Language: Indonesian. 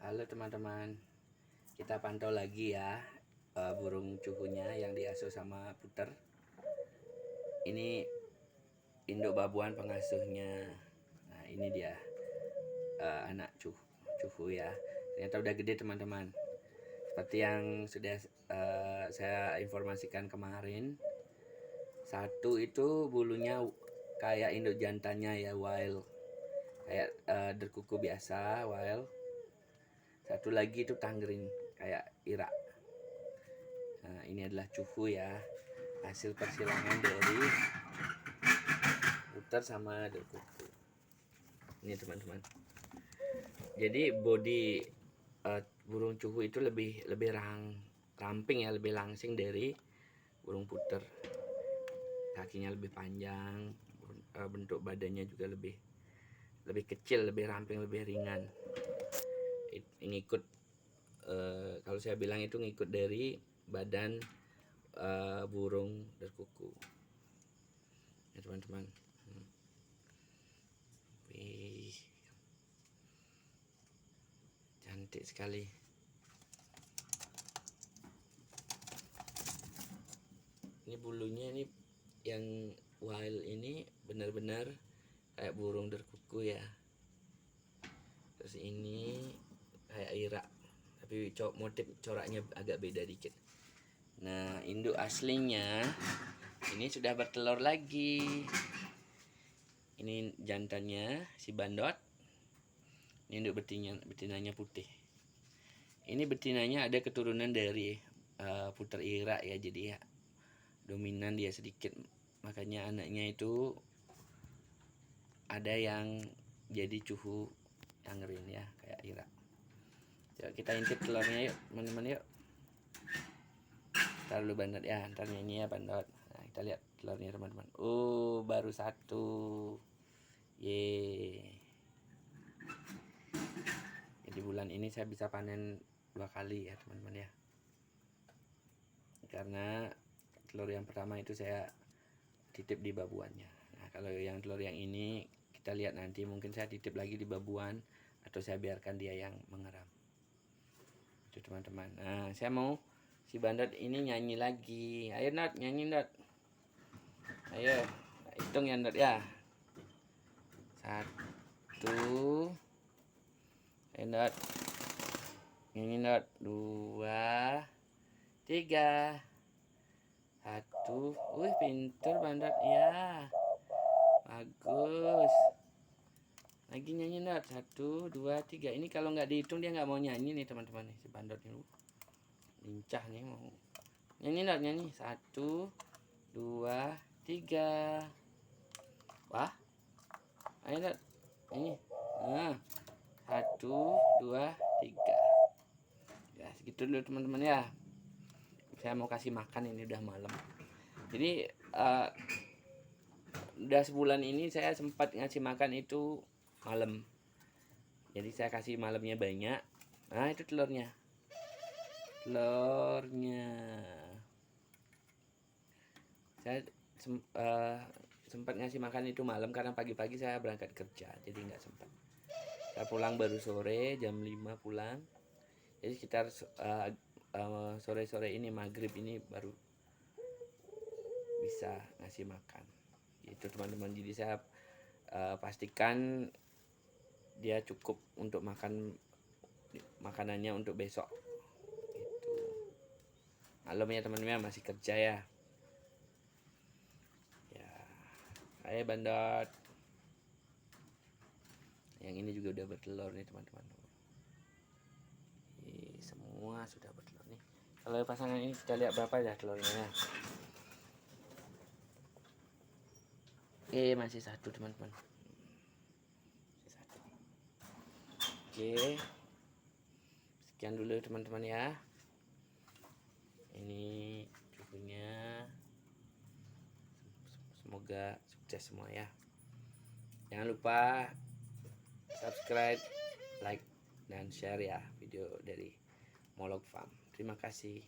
Halo teman-teman, kita pantau lagi ya burung cukunya yang diasuh sama puter. Ini induk babuan pengasuhnya. Nah ini dia anak cuku ya. Ternyata udah gede teman-teman. Seperti yang sudah saya informasikan kemarin, satu itu bulunya kayak induk jantannya ya, wild, kayak derkuku biasa wild. Satu lagi itu tangerine kayak Irak. Nah, ini adalah cuku ya, hasil persilangan dari puter sama derkuku. Ini teman-teman. Jadi body burung cuku itu lebih ramping ya, lebih langsing dari burung puter. Kakinya lebih panjang, bentuk badannya juga lebih kecil, lebih ramping, lebih ringan. Ngikut kalau saya bilang itu ngikut dari badan burung derkuku ya teman-teman. Wih, cantik sekali. Ini bulunya ini yang wild ini benar-benar kayak burung derkuku ya. Terus ini kayak Irak, tapi motif coraknya agak beda dikit. Nah, induk aslinya ini sudah bertelur lagi. Ini jantannya si bandot. Ini induk betinanya putih. Ini betinanya ada keturunan dari puter Irak ya, jadi ya dominan dia sedikit. Makanya anaknya itu ada yang jadi cuhu tangerine ya, kayak Irak. Coba kita intip telurnya yuk teman-teman yuk. Ntar dulu bandot ya, ntar nyanyi ya bandot. Nah, kita lihat telurnya teman-teman. Baru satu. Ye. Jadi bulan ini saya bisa panen 2 kali ya teman-teman ya. Karena telur yang pertama itu saya titip di babuannya. Nah, kalau yang telur yang ini kita lihat nanti, mungkin saya titip lagi di babuan atau saya biarkan dia yang mengeram. Itu teman-teman. Nah, saya mau si bandot ini nyanyi lagi. Ayo Nat, nyanyi Nat. Ayo, hitung ya Nat ya. 1. Ayo Nat. Nyanyi Nat. 2, 3. 1. Wih, pintar bandot ya. Bagus. Lagi nyanyi Nat. 1, 2, 3. Ini kalau nggak dihitung dia nggak mau nyanyi nih teman-teman nih, si bandot ini. Lincah nih mau nyanyi Nat, nyanyi. 1, 2, 3. Wah, ayo Nat, nyanyi. Nah, 1, 2, 3. Ya segitu dulu teman-teman ya. Saya mau kasih makan, ini udah malam. Jadi udah sebulan ini saya sempat ngasih makan itu malam. Jadi saya kasih malamnya banyak. Nah, itu telurnya. Saya sempat ngasih makan itu malam karena pagi-pagi saya berangkat kerja, jadi nggak sempat. Saya pulang baru sore, jam 5 pulang. Jadi sekitar sore-sore ini, maghrib ini baru bisa ngasih makan. Itu teman-teman. Jadi saya pastikan dia cukup untuk makanannya untuk besok. Gitu. Malam ya teman-teman, masih kerja ya. Ya, ayo bandot. Yang ini juga udah bertelur nih teman-teman. Semua sudah bertelur nih. Kalau pasangan ini kita lihat berapa ya telurnya. Masih satu teman-teman. Masih satu. Oke. Sekian dulu teman-teman ya. Ini cukunya. Semoga sukses semua ya. Jangan lupa subscribe, like, dan share ya video dari Molog Farm. Terima kasih.